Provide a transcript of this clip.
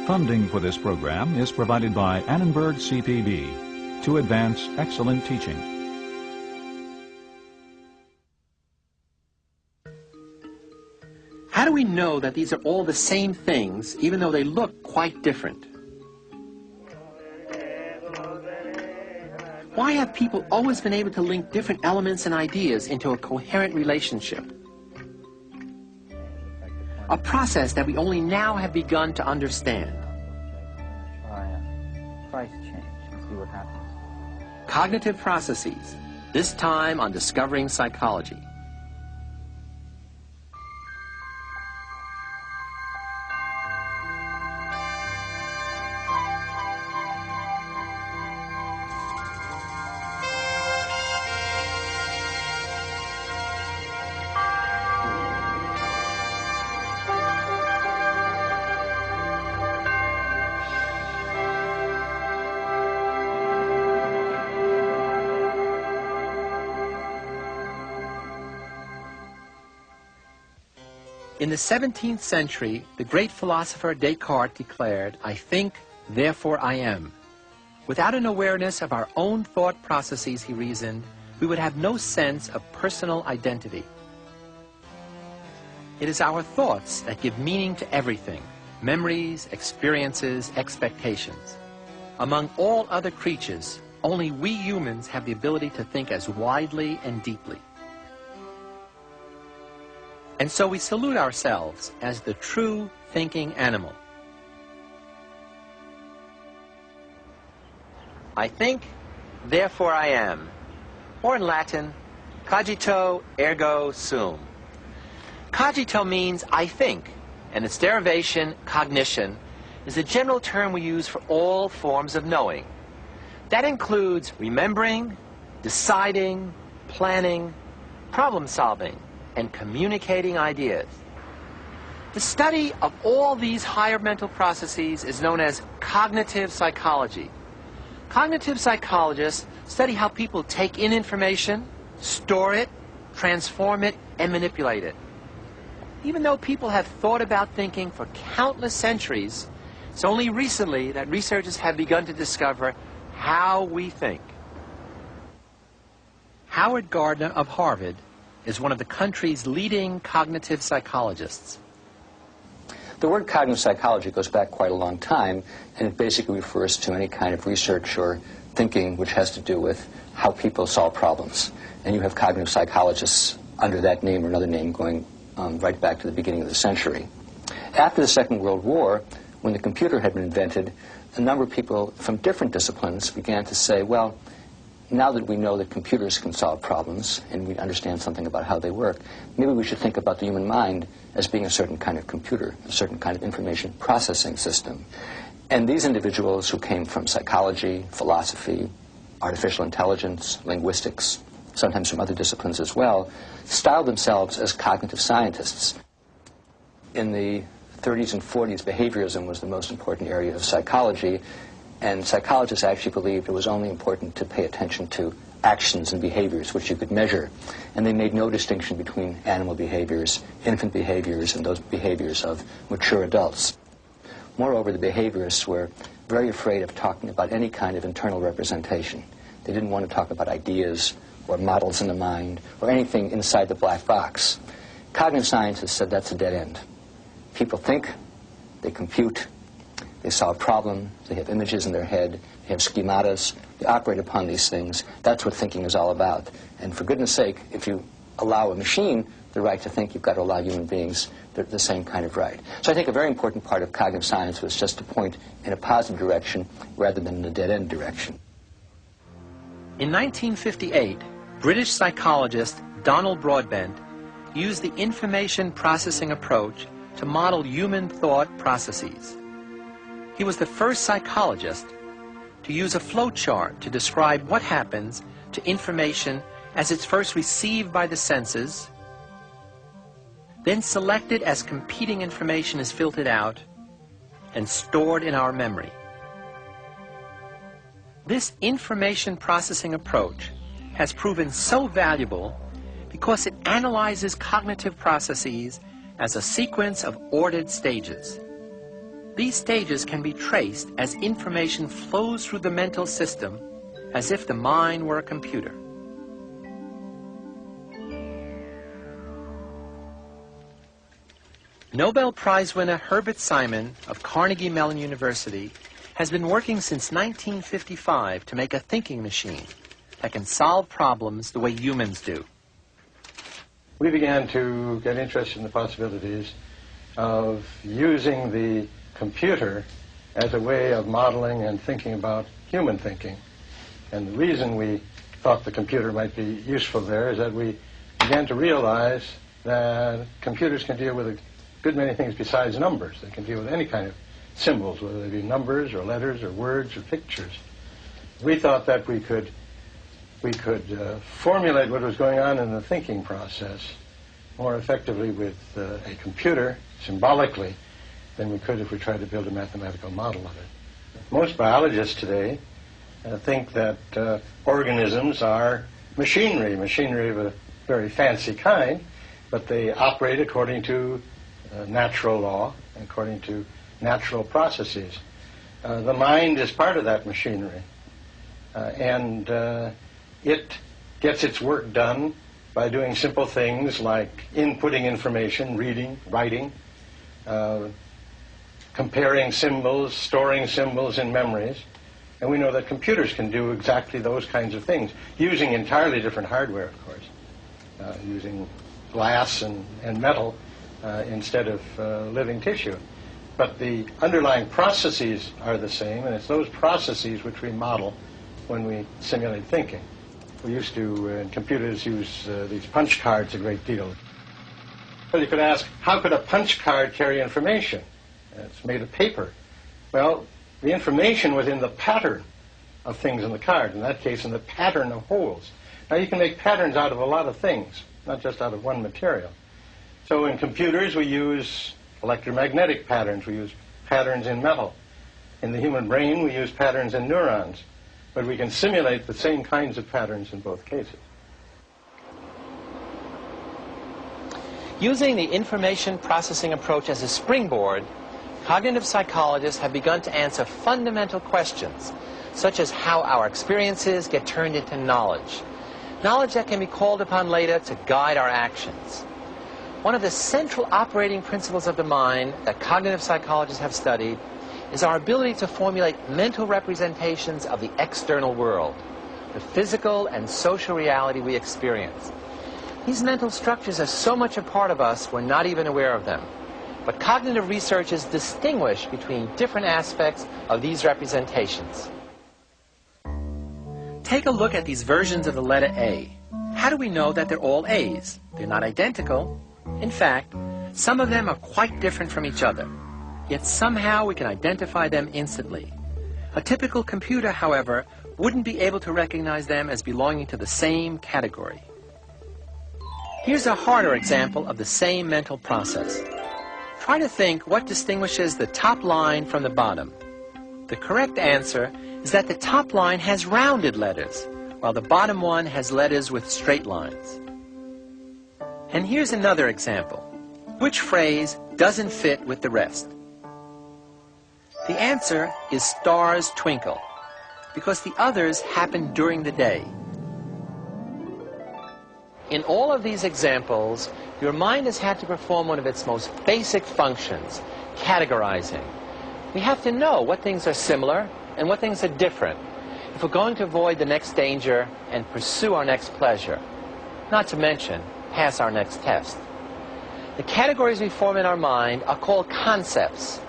Funding for this program is provided by Annenberg CPB to advance excellent teaching. How do we know that these are all the same things, even though they look quite different? Why have people always been able to link different elements and ideas into a coherent relationship? A process that we only now have begun to understand. Try a price change and see what happens. Cognitive processes, this time on Discovering Psychology. In the 17th century, the great philosopher Descartes declared, "I think, therefore I am." Without an awareness of our own thought processes, he reasoned, we would have no sense of personal identity. It is our thoughts that give meaning to everything, memories, experiences, expectations. Among all other creatures, only we humans have the ability to think as widely and deeply. And so we salute ourselves as the true thinking animal. I think, therefore I am. Or in Latin, cogito ergo sum. Cogito means I think, and its derivation, cognition, is a general term we use for all forms of knowing. That includes remembering, deciding, planning, problem solving, and communicating ideas. The study of all these higher mental processes is known as cognitive psychology. Cognitive psychologists study how people take in information, store it, transform it, and manipulate it. Even though people have thought about thinking for countless centuries, it's only recently that researchers have begun to discover how we think. Howard Gardner of Harvard is one of the country's leading cognitive psychologists. The word cognitive psychology goes back quite a long time, and it basically refers to any kind of research or thinking which has to do with how people solve problems. And you have cognitive psychologists under that name or another name going right back to the beginning of the century. After the Second World War, when the computer had been invented, a number of people from different disciplines began to say, well, now that we know that computers can solve problems and we understand something about how they work, maybe we should think about the human mind as being a certain kind of computer, a certain kind of information processing system. And these individuals who came from psychology, philosophy, artificial intelligence, linguistics, sometimes from other disciplines as well, styled themselves as cognitive scientists. In the 30s and 40s, behaviorism was the most important area of psychology, and psychologists actually believed it was only important to pay attention to actions and behaviors which you could measure. And they made no distinction between animal behaviors, infant behaviors, and those behaviors of mature adults. Moreover, the behaviorists were very afraid of talking about any kind of internal representation. They didn't want to talk about ideas or models in the mind or anything inside the black box. Cognitive scientists said that's a dead end. People think, they compute, they solve problems, they have images in their head, they have schematas, they operate upon these things. That's what thinking is all about. And for goodness sake, if you allow a machine the right to think, you've got to allow human beings the same kind of right. So I think a very important part of cognitive science was just to point in a positive direction rather than in a dead-end direction. In 1958, British psychologist Donald Broadbent used the information processing approach to model human thought processes. He was the first psychologist to use a flowchart to describe what happens to information as it's first received by the senses, then selected as competing information is filtered out, and stored in our memory. This information processing approach has proven so valuable because it analyzes cognitive processes as a sequence of ordered stages. These stages can be traced as information flows through the mental system as if the mind were a computer. Nobel Prize winner Herbert Simon of Carnegie Mellon University has been working since 1955 to make a thinking machine that can solve problems the way humans do. We began to get interested in the possibilities of using the computer as a way of modeling and thinking about human thinking. And the reason we thought the computer might be useful there is that we began to realize that computers can deal with a good many things besides numbers. They can deal with any kind of symbols, whether they be numbers or letters or words or pictures. We thought that we could formulate what was going on in the thinking process more effectively with a computer, symbolically, than we could if we tried to build a mathematical model of it. Most biologists today think that organisms are machinery of a very fancy kind, but they operate according to natural law, according to natural processes. The mind is part of that machinery, and it gets its work done by doing simple things like inputting information, reading, writing, comparing symbols, storing symbols in memories. And we know that computers can do exactly those kinds of things, using entirely different hardware, of course, using glass and metal instead of living tissue. But the underlying processes are the same, and it's those processes which we model when we simulate thinking. We used to, in computers, use these punch cards a great deal. Well, you could ask, how could a punch card carry information? It's made of paper. Well, the information was in the pattern of things in the card, in that case, in the pattern of holes. Now, you can make patterns out of a lot of things, not just out of one material. So in computers, we use electromagnetic patterns. We use patterns in metal. In the human brain, we use patterns in neurons. But we can simulate the same kinds of patterns in both cases. Using the information processing approach as a springboard, cognitive psychologists have begun to answer fundamental questions, such as how our experiences get turned into knowledge. Knowledge that can be called upon later to guide our actions. One of the central operating principles of the mind that cognitive psychologists have studied is our ability to formulate mental representations of the external world, the physical and social reality we experience. These mental structures are so much a part of us, we're not even aware of them. But cognitive researchers distinguish between different aspects of these representations. Take a look at these versions of the letter A. How do we know that they're all A's? They're not identical. In fact, some of them are quite different from each other. Yet somehow we can identify them instantly. A typical computer, however, wouldn't be able to recognize them as belonging to the same category. Here's a harder example of the same mental process. Try to think what distinguishes the top line from the bottom. The correct answer is that the top line has rounded letters, while the bottom one has letters with straight lines. And here's another example. Which phrase doesn't fit with the rest? The answer is stars twinkle, because the others happen during the day. In all of these examples, your mind has had to perform one of its most basic functions, categorizing. We have to know what things are similar and what things are different if we're going to avoid the next danger and pursue our next pleasure, not to mention pass our next test. The categories we form in our mind are called concepts.